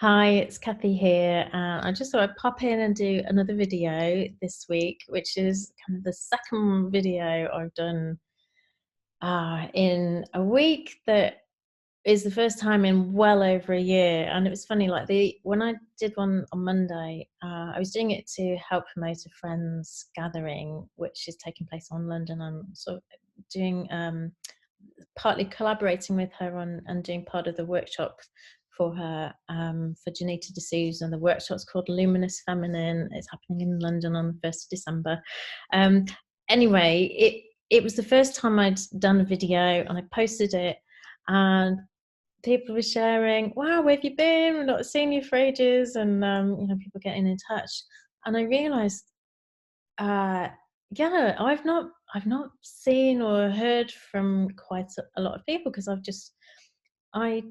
Hi, it's Kathy here. I just thought I'd pop in and do another video this week, which is kind of the second video I've done in a week that is the first time in well over a year. And it was funny, like the when I did one on Monday, I was doing it to help promote a friend's gathering, which is taking place on London. I'm sort of doing partly collaborating with her on and doing part of the workshop for her for Janita D'Souza, and the workshop's called Luminous Feminine. It's happening in London on the 1st of December. Um, anyway, it was the first time I'd done a video, and I posted it, and people were sharing, "Wow, where have you been? We've not seen you for ages," and people getting in touch. And I realised uh, yeah, I've not seen or heard from quite a lot of people because I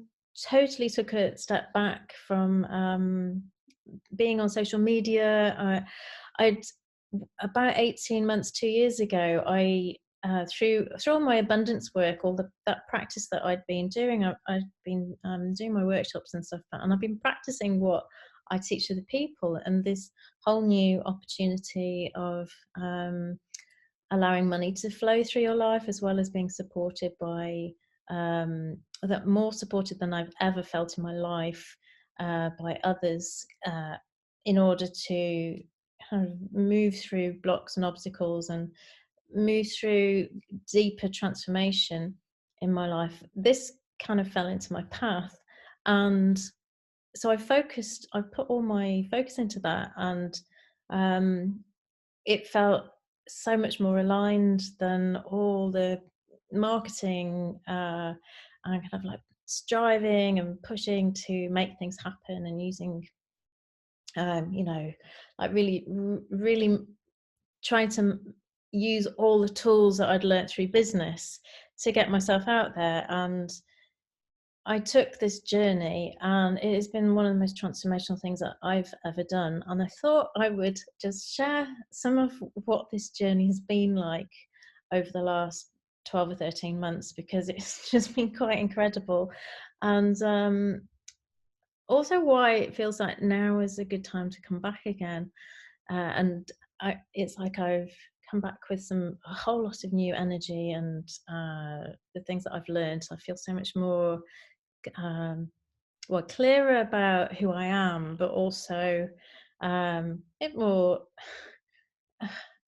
totally took a step back from being on social media. I'd about 18 months, 2 years ago, I through all my abundance work, all that practice that I'd been doing, I'd been doing my workshops and stuff, and I've been practicing what I teach other people, and this whole new opportunity of allowing money to flow through your life, as well as being supported by that more supported than I've ever felt in my life by others, in order to kind of move through blocks and obstacles and move through deeper transformation in my life. This kind of fell into my path, and so I put all my focus into that, and um, it felt so much more aligned than all the marketing and kind of like striving and pushing to make things happen and using like really trying to use all the tools that I'd learnt through business to get myself out there. And I took this journey, and it has been one of the most transformational things that I've ever done. And I thought I would just share some of what this journey has been like over the last 12 or 13 months, because it's just been quite incredible. And also why it feels like now is a good time to come back again. And it's like I've come back with a whole lot of new energy, and the things that I've learned. I feel so much more clearer about who I am, but also a bit more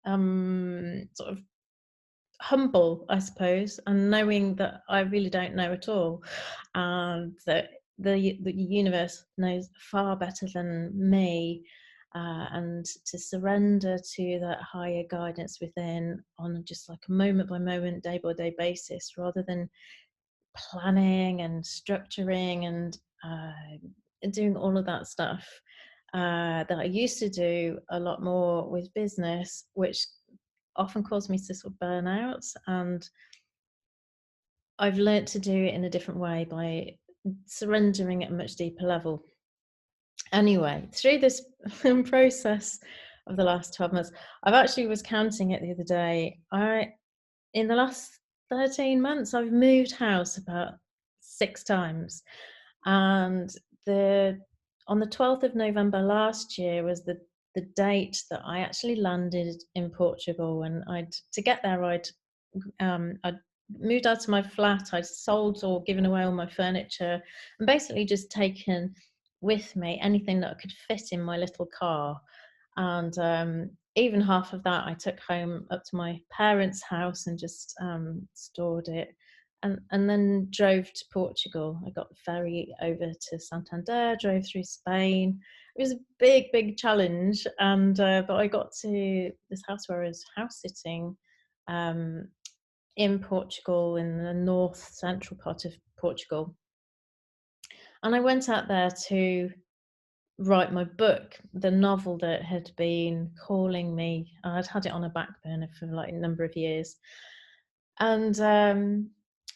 sort of humble, I suppose, and knowing that I really don't know at all, and that the universe knows far better than me, and to surrender to that higher guidance within on just like a moment by moment, day by day basis, rather than planning and structuring and doing all of that stuff that I used to do a lot more with business, which often caused me to sort of burn out. And I've learnt to do it in a different way by surrendering at a much deeper level. Anyway, through this process of the last 12 months, I've actually was counting it the other day. In the last 13 months, I've moved house about 6 times. And the on the 12th of November last year was the date that I actually landed in Portugal. And to get there, I'd moved out of my flat. I'd sold or given away all my furniture, and basically just taken with me anything that could fit in my little car. And even half of that I took home up to my parents' house and just stored it, and then drove to Portugal. I got the ferry over to Santander, drove through Spain. It was a big challenge, and but I got to this house where I was house sitting um, in Portugal, in the north central part of Portugal. And I went out there to write my book, the novel that had been calling me. I'd had it on a back burner for like a number of years. And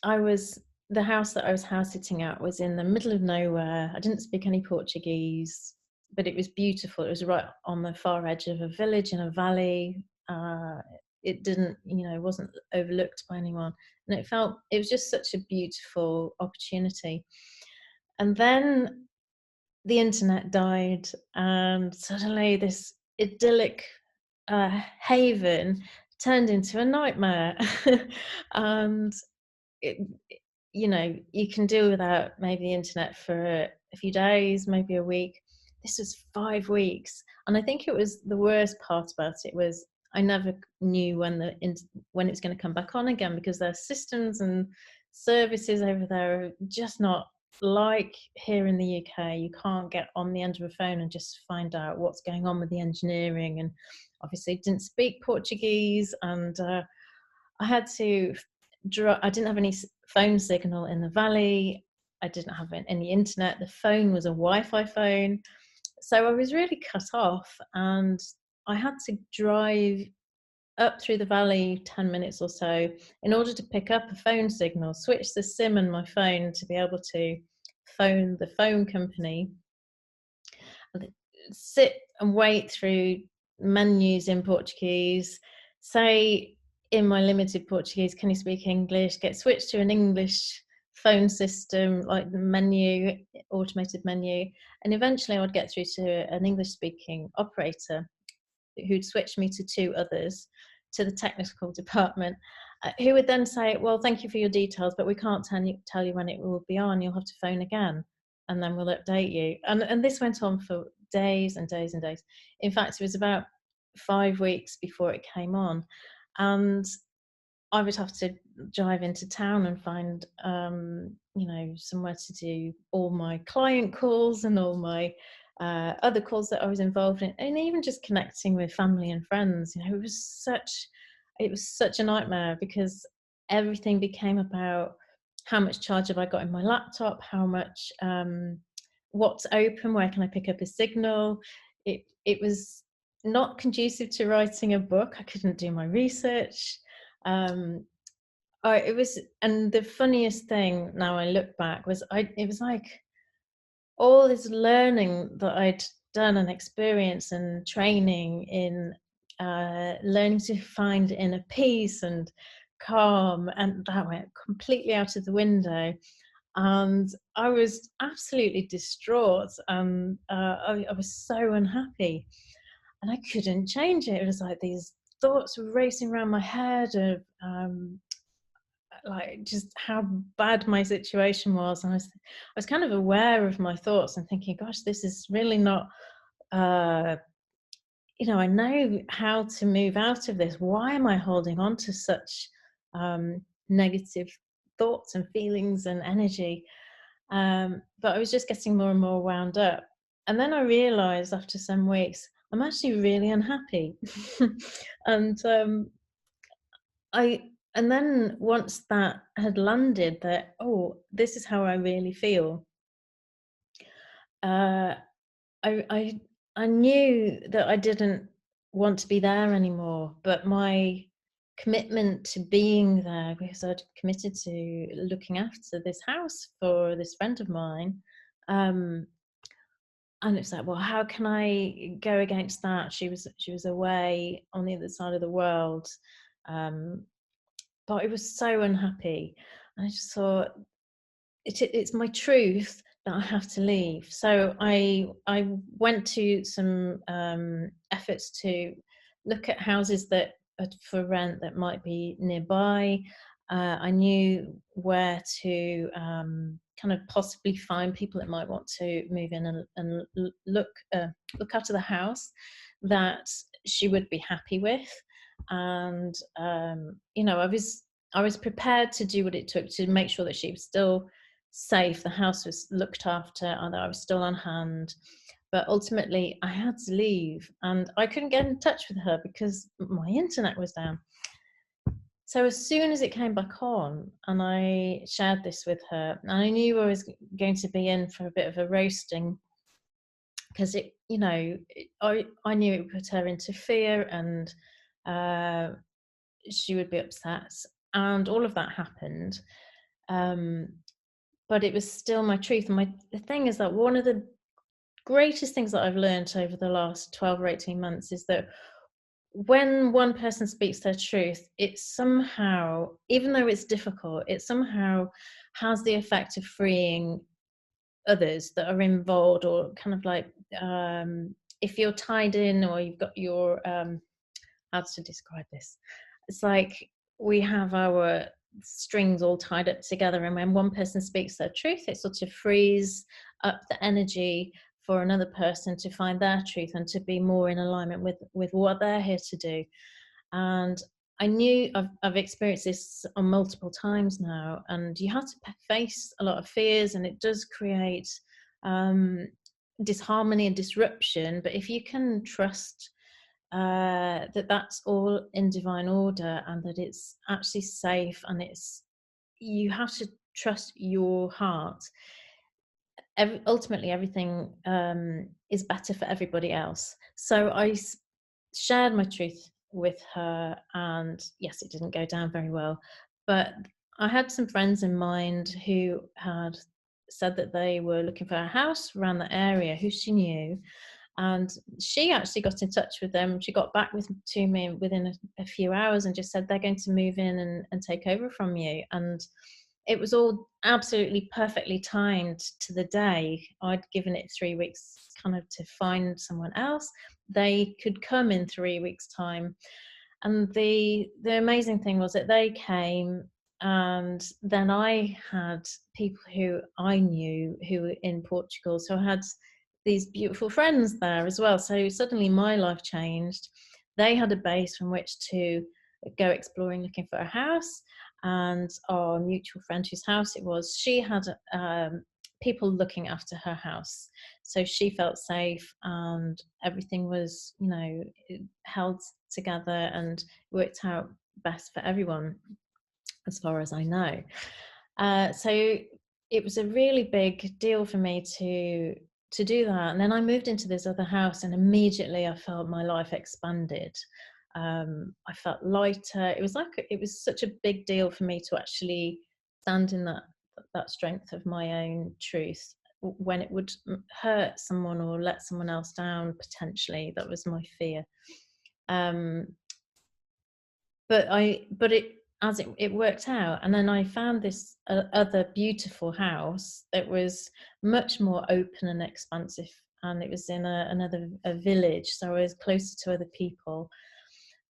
I was the house that I was house sitting at was in the middle of nowhere. I didn't speak any Portuguese, but it was beautiful. It was right on the far edge of a village in a valley. It didn't, wasn't overlooked by anyone, and it was just such a beautiful opportunity. And then the internet died, and suddenly this idyllic haven turned into a nightmare. And it, you know, you can do without maybe the internet for a few days, maybe a week. This was 5 weeks, and I think it was the worst part about it was I never knew when it's going to come back on again, because their systems and services over there are just not like here in the UK. You can't get on the end of a phone and just find out what's going on with the engineering, and obviously didn't speak Portuguese, and I had to I didn't have any phone signal in the valley. I didn't have any internet. The phone was a Wi-Fi phone. So I was really cut off, and I had to drive up through the valley 10 minutes or so in order to pick up a phone signal, switch the SIM on my phone to be able to phone the phone company, sit and wait through menus in Portuguese, say in my limited Portuguese, can you speak English? Get switched to an English phone system, like the menu, automated menu. And eventually I would get through to an English speaking operator who'd switch me to two others to the technical department, who would then say, well, thank you for your details, but we can't tell you when it will be on. You'll have to phone again, and then we'll update you. And this went on for days and days and days. In fact, it was about 5 weeks before it came on. And I would have to drive into town and find, you know, somewhere to do all my client calls and all my other calls that I was involved in, and even just connecting with family and friends. You know, it was such a nightmare, because everything became about how much charge have I got in my laptop, how much, what's open, where can I pick up a signal. It was not conducive to writing a book. I couldn't do my research. Um, it was, and the funniest thing now I look back was it was like all this learning that I'd done and experience and training in learning to find inner peace and calm, and that went completely out of the window. And I was absolutely distraught, and I was so unhappy, and I couldn't change it. It was like these thoughts were racing around my head of like just how bad my situation was. And I was kind of aware of my thoughts and thinking, gosh, this is really not, uh, you know, I know how to move out of this. Why am I holding on to such negative thoughts and feelings and energy? But I was just getting more and more wound up. And then I realized after some weeks, I'm actually really unhappy. And I and then once that had landed, that, oh, this is how I really feel, uh, I I I knew that I didn't want to be there anymore, but my commitment to being there, because I'd committed to looking after this house for this friend of mine, um, and it's like, well, how can I go against that? She was away on the other side of the world, um, but I was so unhappy. And I just thought, it's my truth that I have to leave. So I went to some efforts to look at houses that are for rent that might be nearby. I knew where to kind of possibly find people that might want to move in and look after the house that she would be happy with. And you know, I was prepared to do what it took to make sure that she was still safe, the house was looked after, and I was still on hand. But ultimately, I had to leave, and I couldn't get in touch with her because my internet was down. So as soon as it came back on, and I shared this with her, and I knew I was going to be in for a bit of a roasting, because it, you know, I knew it would put her into fear, and uh, she would be upset, and all of that happened. Um, but it was still my truth. And the thing is that one of the greatest things that I've learned over the last 12 or 18 months is that when one person speaks their truth, it somehow, even though it's difficult, it somehow has the effect of freeing others that are involved, or kind of like, if you're tied in, or you've got your, how to describe this? It's like we have our strings all tied up together, and when one person speaks their truth, it sort of frees up the energy for another person to find their truth and to be more in alignment with what they're here to do. And I knew I've experienced this on multiple times now, and you have to face a lot of fears, and it does create um, disharmony and disruption. But if you can trust that that's all in divine order, and that it's actually safe, and it's, you have to trust your heart. Ultimately, everything is better for everybody else. So I shared my truth with her, and yes, it didn't go down very well, but I had some friends in mind who had said that they were looking for a house around the area, who she knew, and she actually got in touch with them. She got back to me within a few hours and just said they're going to move in and take over from you. And it was all absolutely perfectly timed to the day. I'd given it 3 weeks kind of to find someone else. They could come in 3 weeks' time. And the amazing thing was that they came, and then I had people who I knew who were in Portugal. So I had these beautiful friends there as well. So suddenly my life changed. They had a base from which to go exploring, looking for a house. And our mutual friend, whose house it was, she had people looking after her house. So she felt safe, and everything was, held together and worked out best for everyone, as far as I know. So it was a really big deal for me to do that. And then I moved into this other house, and immediately I felt my life expanded. I felt lighter. It was such a big deal for me to actually stand in that strength of my own truth when it would hurt someone or let someone else down potentially. That was my fear. Um, but it worked out, and then I found this other beautiful house that was much more open and expansive, and it was in another village, so I was closer to other people.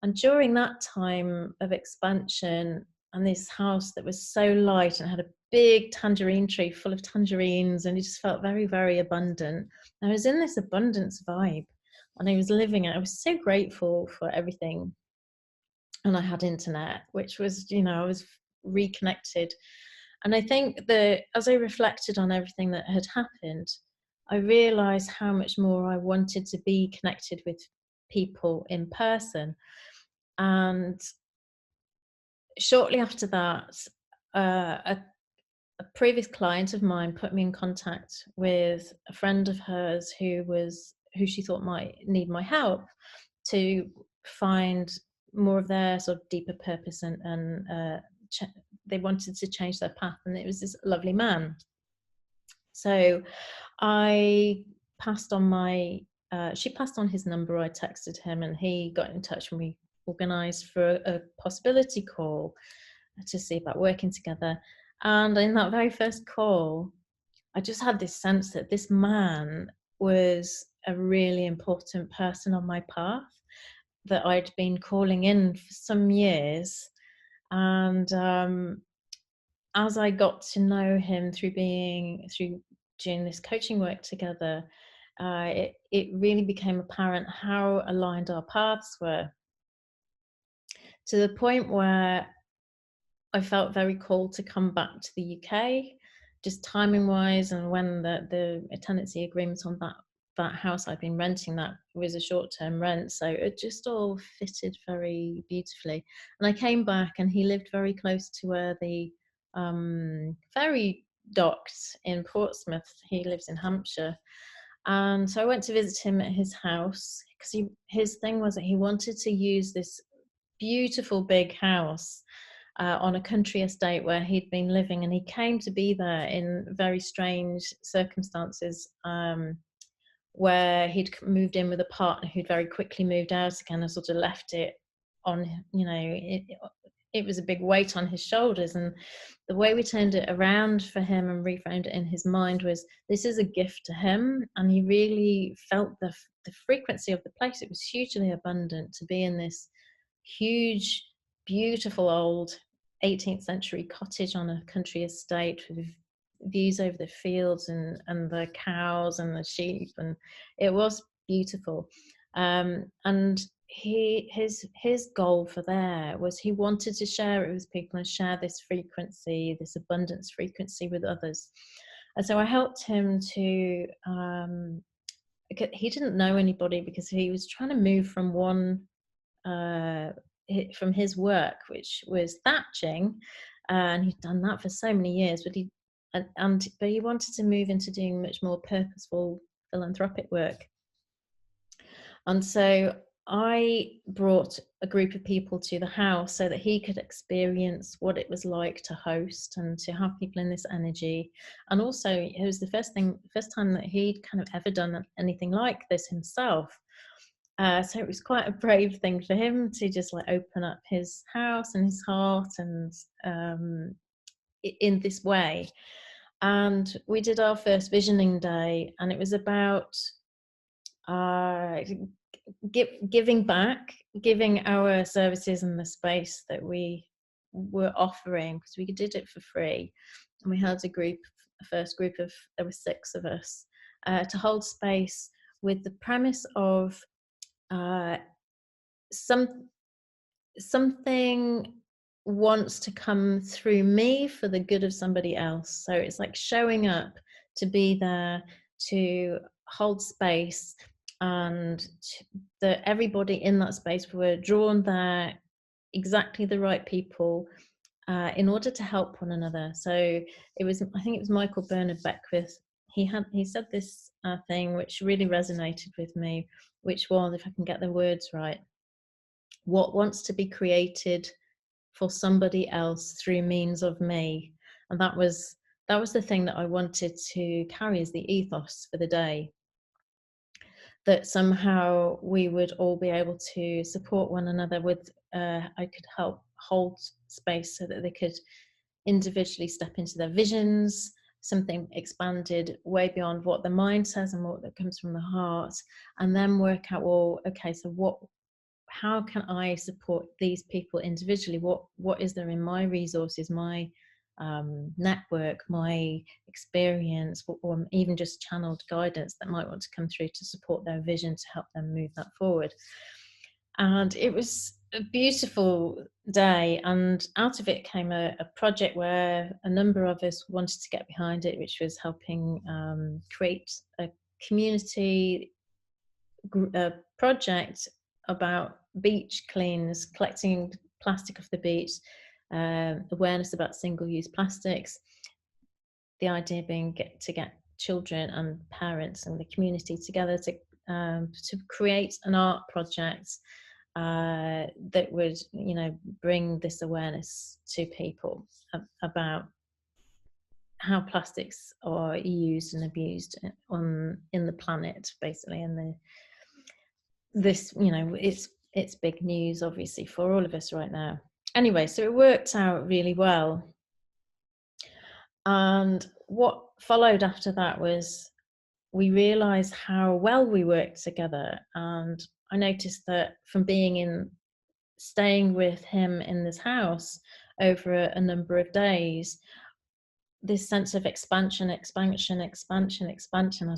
And during that time of expansion, and this house that was so light and had a big tangerine tree full of tangerines, and it just felt very, very abundant. I was in this abundance vibe, and I was living it. I was so grateful for everything. And I had internet, which was, I was reconnected. And I think that as I reflected on everything that had happened, I realized how much more I wanted to be connected with people in person. And shortly after that, a previous client of mine put me in contact with a friend of hers who she thought might need my help to find more of their sort of deeper purpose, and they wanted to change their path, and it was this lovely man. So I passed on she passed on his number. I texted him, and he got in touch, and we organised for a possibility call to see about working together. And in that very first call, I just had this sense that this man was a really important person on my path that I'd been calling in for some years. And as I got to know him through doing this coaching work together, it really became apparent how aligned our paths were, to the point where I felt very called to come back to the UK, just timing wise, and when the tenancy agreement on that house I'd been renting, that was a short term rent, so it just all fitted very beautifully. And I came back, and he lived very close to where the ferry docked in Portsmouth. He lives in Hampshire. And so I went to visit him at his house, because his thing was that he wanted to use this beautiful big house on a country estate where he'd been living, and he came to be there in very strange circumstances, where he'd moved in with a partner who'd very quickly moved out again and sort of left it on, it was a big weight on his shoulders. And the way we turned it around for him and reframed it in his mind was, this is a gift to him, and he really felt the frequency of the place. It was hugely abundant to be in this huge, beautiful old 18th century cottage on a country estate with views over the fields and the cows and the sheep, and it was beautiful. And his goal for there was, he wanted to share it with people and share this frequency, this abundance frequency, with others. And so I helped him to he didn't know anybody, because he was trying to move from from his work, which was thatching, and he'd done that for so many years, but he wanted to move into doing much more purposeful philanthropic work. And so I brought a group of people to the house so that he could experience what it was like to host and to have people in this energy. And also, it was the first time that he'd kind of ever done anything like this himself. So it was quite a brave thing for him to just like open up his house and his heart, and in this way. And we did our first visioning day, and it was about giving back, giving our services in the space that we were offering, because we did it for free. And we had a first group of, there were 6 of us, to hold space with the premise of something wants to come through me for the good of somebody else. So it's like showing up to be there, to hold space, and that everybody in that space were drawn there, exactly the right people, in order to help one another. So it was, I think it was Michael Bernard Beckwith. He said this thing which really resonated with me, which was, if I can get the words right, what wants to be created for somebody else through means of me. And that was the thing that I wanted to carry as the ethos for the day, that somehow we would all be able to support one another with, I could help hold space so that they could individually step into their visions, something expanded way beyond what the mind says and what that comes from the heart, and then work out, well, okay, so how can I support these people individually? What is there in my resources, my network, my experience, or even just channeled guidance that might want to come through to support their vision, to help them move that forward. And it was a beautiful day, and out of it came a project where a number of us wanted to get behind it, which was helping create a community project about beach cleans, collecting plastic off the beach, awareness about single-use plastics. The idea being to get children and parents and the community together to create an art project that would, bring this awareness to people about how plastics are used and abused in the planet, basically, and this, it's big news, obviously, for all of us right now. Anyway, so it worked out really well. And what followed after that was, we realized how well we worked together. And I noticed that from staying with him in this house over a number of days, this sense of expansion as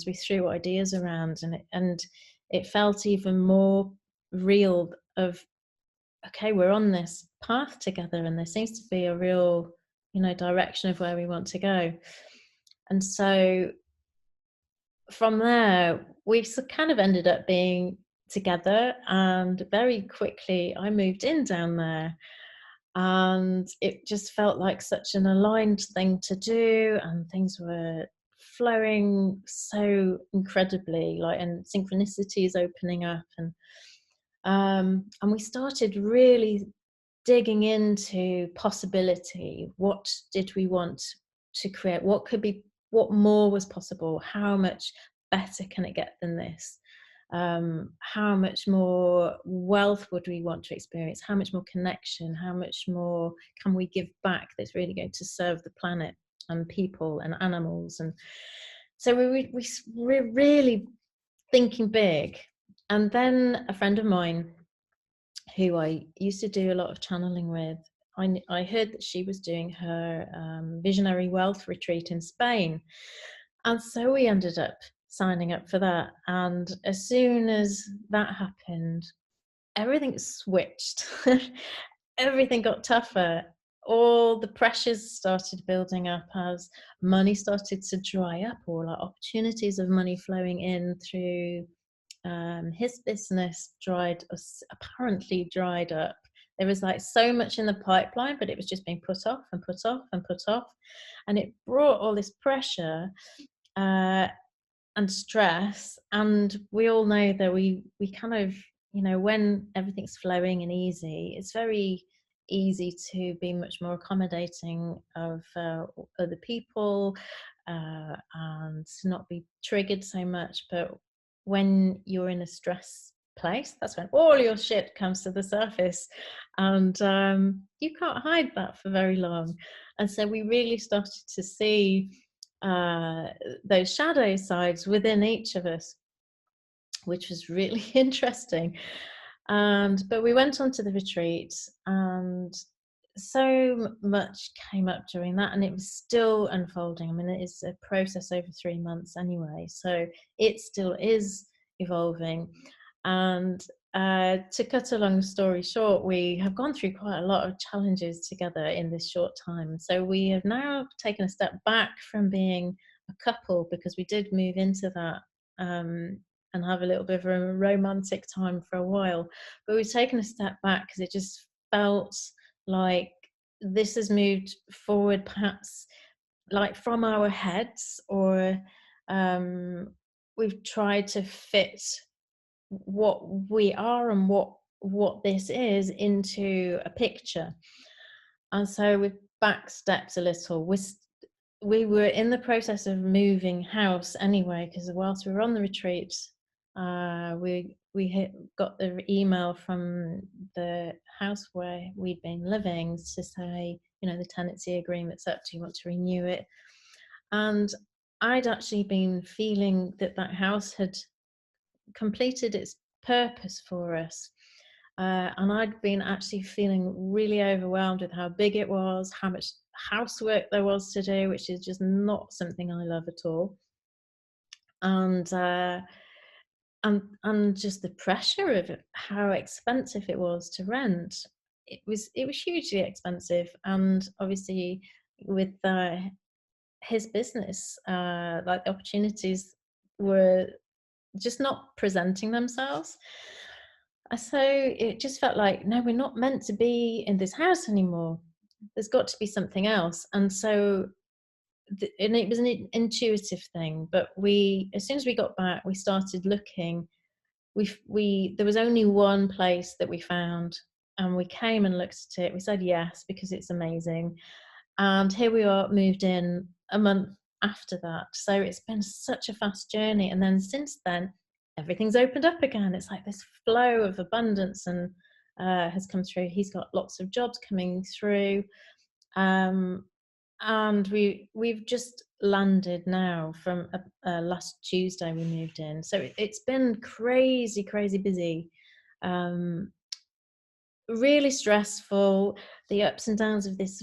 we threw ideas around, and it felt even more real of, okay, we're on this path together, and there seems to be a real, direction of where we want to go. And so from there, we kind of ended up being together, and very quickly I moved in down there, and it just felt like such an aligned thing to do, and things were flowing so incredibly, and synchronicities opening up, and we started really digging into possibility. What did we want to create? What more was possible? How much better can it get than this? how much more wealth would we want to experience, how much more connection, how much more can we give back that's really going to serve the planet and people and animals. And so we're really thinking big. And then a friend of mine who I used to do a lot of channeling with, I heard that she was doing her visionary wealth retreat in Spain. And so we ended up signing up for that. And as soon as that happened, everything switched. Everything got tougher. All the pressures started building up as money started to dry up, all our opportunities of money flowing in through his business apparently dried up. There was like so much in the pipeline, but it was just being put off and put off and put off. And it brought all this pressure and stress. And we all know that we kind of, when everything's flowing and easy, it's very easy to be much more accommodating of other people and to not be triggered so much. But when you're in a stress place, that's when all your shit comes to the surface, and you can't hide that for very long. And so we really started to see those shadow sides within each of us, which was really interesting. But we went on to the retreat, and so much came up during that, and it was still unfolding. I mean, it is a process over 3 months anyway, so it still is evolving. And to cut a long story short, we have gone through quite a lot of challenges together in this short time. So we have now taken a step back from being a couple, because we did move into that and have a little bit of a romantic time for a while. But we've taken a step back because it just felt like this has moved forward, perhaps like from our heads, or we've tried to fit what we are and what this is into a picture. And so we've backstepped a little. We were in the process of moving house anyway, because whilst we were on the retreat, we got the email from the house where we'd been living to say, the tenancy agreement's up, do you want to renew it? And I'd actually been feeling that house had completed its purpose for us. And I'd been actually feeling really overwhelmed with how big it was, how much housework there was to do, which is just not something I love at all. And just the pressure of how expensive it was to rent. It was hugely expensive. And obviously with his business, like the opportunities were just not presenting themselves. So it just felt like, no, we're not meant to be in this house anymore. There's got to be something else. And so, and it was an intuitive thing, but as soon as we got back, we started looking. There was only one place that we found, and we came and looked at it. We said yes, because it's amazing. And here we are, moved in a month after that. So it's been such a fast journey. And then since then, everything's opened up again. It's like this flow of abundance and has come through. He's got lots of jobs coming through. And we've just landed now from last Tuesday we moved in. So it's been crazy busy, really stressful. The ups and downs of this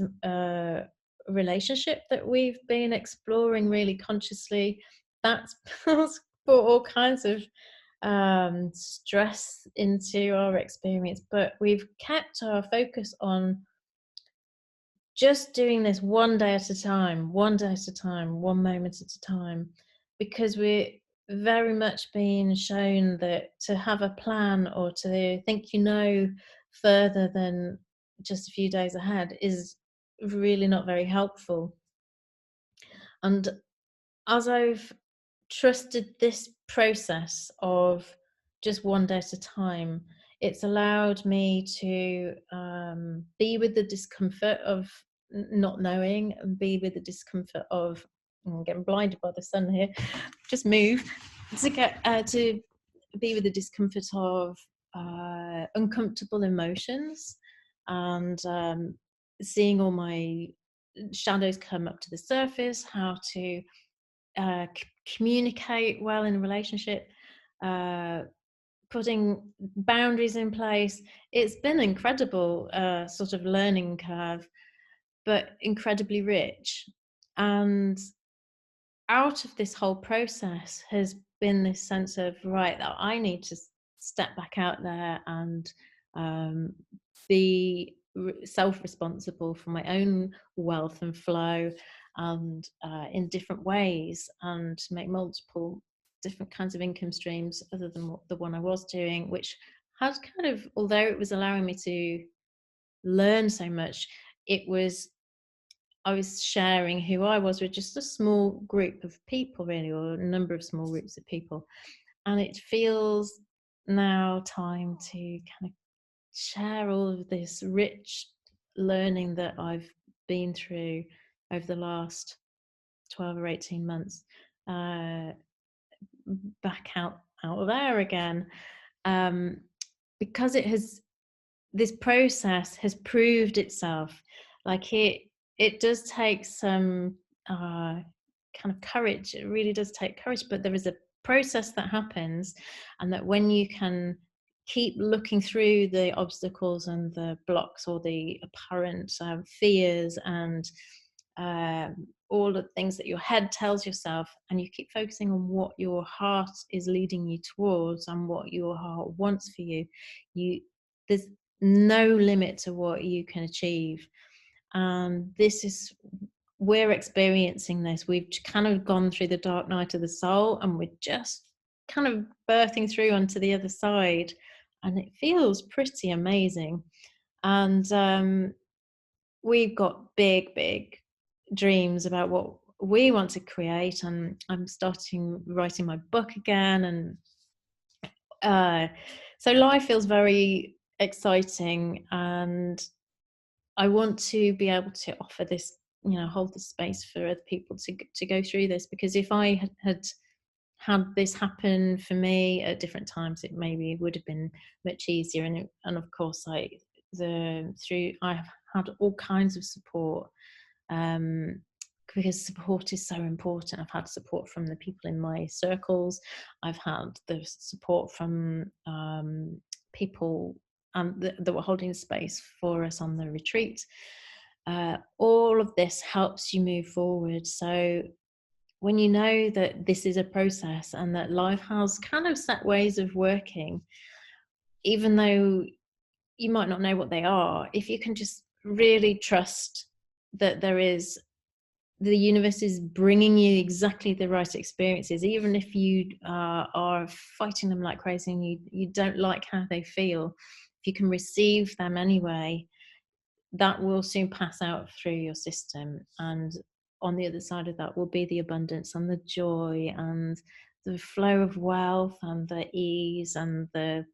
relationship that we've been exploring really consciously, that's brought all kinds of stress into our experience, but we've kept our focus on just doing this one day at a time, one moment at a time, because we're very much being shown that to have a plan or to think further than just a few days ahead is really not very helpful. And as I've trusted this process of just one day at a time, it's allowed me to be with the discomfort of not knowing, and be with the discomfort of getting blinded by the sun here. Just move to get to be with the discomfort of uncomfortable emotions, and seeing all my shadows come up to the surface, how to communicate well in a relationship, uh, putting boundaries in place. It's been incredible sort of learning curve, but incredibly rich. And out of this whole process has been this sense of, right, that I need to step back out there and um, be self-responsible for my own wealth and flow, and in different ways, and make multiple different kinds of income streams other than the one I was doing, which has kind of, although it was allowing me to learn so much, it was, I was sharing who I was with just a small group of people, really, or a number of small groups of people. And it feels now time to kind of share all of this rich learning that I've been through over the last 12 or 18 months, uh, back out there again, because it has, this process has proved itself. Like it does take some kind of courage. It really does take courage, but there is a process that happens, and that when you can keep looking through the obstacles and the blocks, or the apparent fears, and all the things that your head tells yourself, and you keep focusing on what your heart is leading you towards and what your heart wants for you, there's no limit to what you can achieve. And this is, we're experiencing this. We've kind of gone through the dark night of the soul, and we're just kind of birthing through onto the other side, and it feels pretty amazing. And we've got big dreams about what we want to create, and I'm starting writing my book again, and so life feels very exciting, and I want to be able to offer this, hold the space for other people to go through this, because if I had this happen for me at different times, it maybe would have been much easier. And of course, I have had all kinds of support, um, because support is so important. I've had support from the people in my circles. I've had the support from people that were holding space for us on the retreat. All of this helps you move forward. So when you know that this is a process, and that life has kind of set ways of working, even though you might not know what they are, if you can just really trust that the universe is bringing you exactly the right experiences, even if you are fighting them like crazy, and you don't like how they feel, if you can receive them anyway, that will soon pass out through your system. And on the other side of that will be the abundance and the joy and the flow of wealth and the ease and the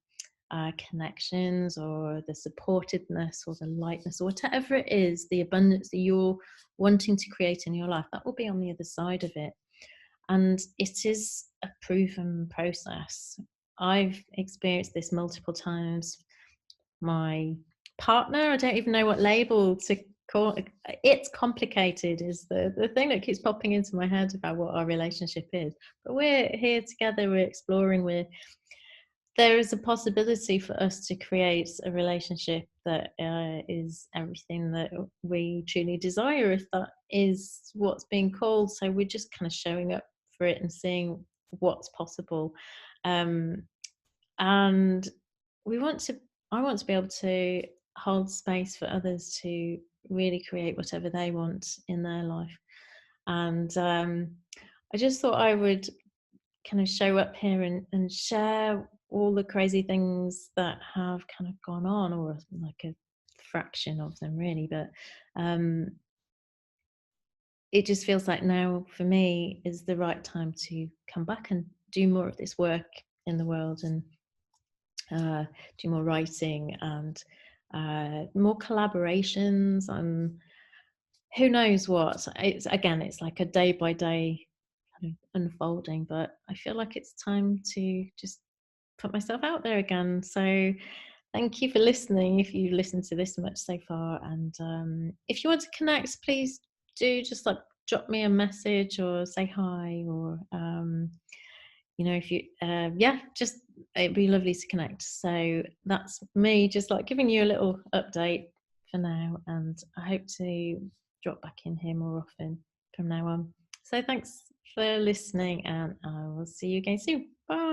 connections, or the supportedness, or the lightness, or whatever it is, the abundance that you're wanting to create in your life, that will be on the other side of it. And it is a proven process. I've experienced this multiple times. My partner, I don't even know what label to call it. It's complicated is the thing that keeps popping into my head about what our relationship is. But we're here together, we're exploring, there is a possibility for us to create a relationship that is everything that we truly desire, if that is what's being called. So we're just kind of showing up for it and seeing what's possible. And I want to be able to hold space for others to really create whatever they want in their life. And I just thought I would kind of show up here and share all the crazy things that have kind of gone on, or like a fraction of them really. But it just feels like now for me is the right time to come back and do more of this work in the world, and do more writing, and more collaborations, and who knows what. It's like a day by day kind of unfolding, but I feel like it's time to just put myself out there again. So thank you for listening, if you've listened to this much so far. And if you want to connect, please do just like drop me a message or say hi, or if you yeah, just it'd be lovely to connect. So that's me just like giving you a little update for now, and I hope to drop back in here more often from now on. So thanks for listening, and I will see you again soon. Bye.